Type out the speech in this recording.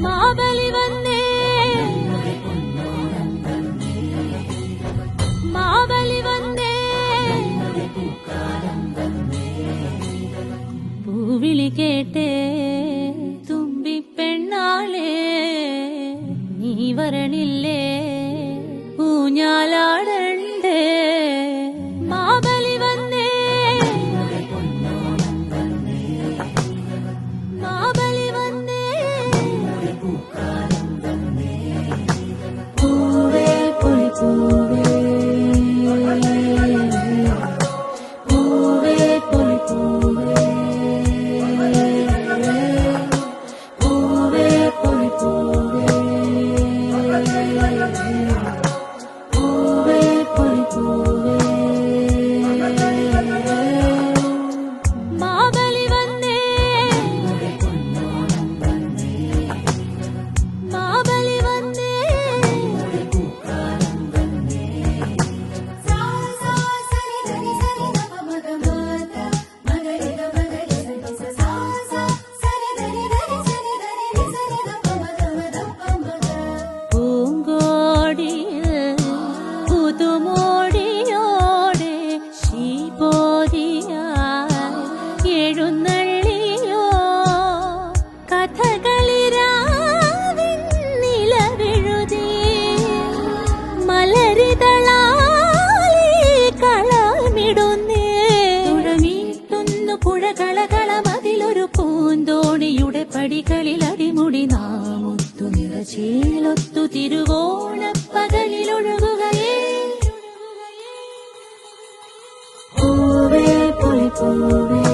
മാബലി വന്നേ മാബലി വന്നേ പൂവിളി കേട്ടേ തുമ്പി പെണ്ണാളേ നീ വരണില്ലേ ഊഞ്ഞാലാടണ്ടേ മാബലി വന്നേ മാബലി വന്നേ പൂവേ പൊളി പൂവേ പൂവേ പൊളി പൂവേ പൂവേ പൊളി പൂവേ പൂവേ പൊളി പൂവേ മാബലി വന്നേ മാബലി വന്നേ പൂങ്കോടിയിൽ പുതുമോടിയോടെ ശീപോതിയായി എഴുന്നള്ളിയോ കഥകളിരാവിൻ നിലവെഴുതി മലരിതളാലി കളമിടുന്നേ തുഴമീട്ടുന്നു പുഴകളകളമതിലൊരു പൂന്തോണിയുടെ പടികളിൽ അടിമുടി നാമൊത്തു നിറചേലൊത്തു തിരുവോണപ്പകലിലൊഴുകുകയേ പൂവേ പൊളി പൂവേ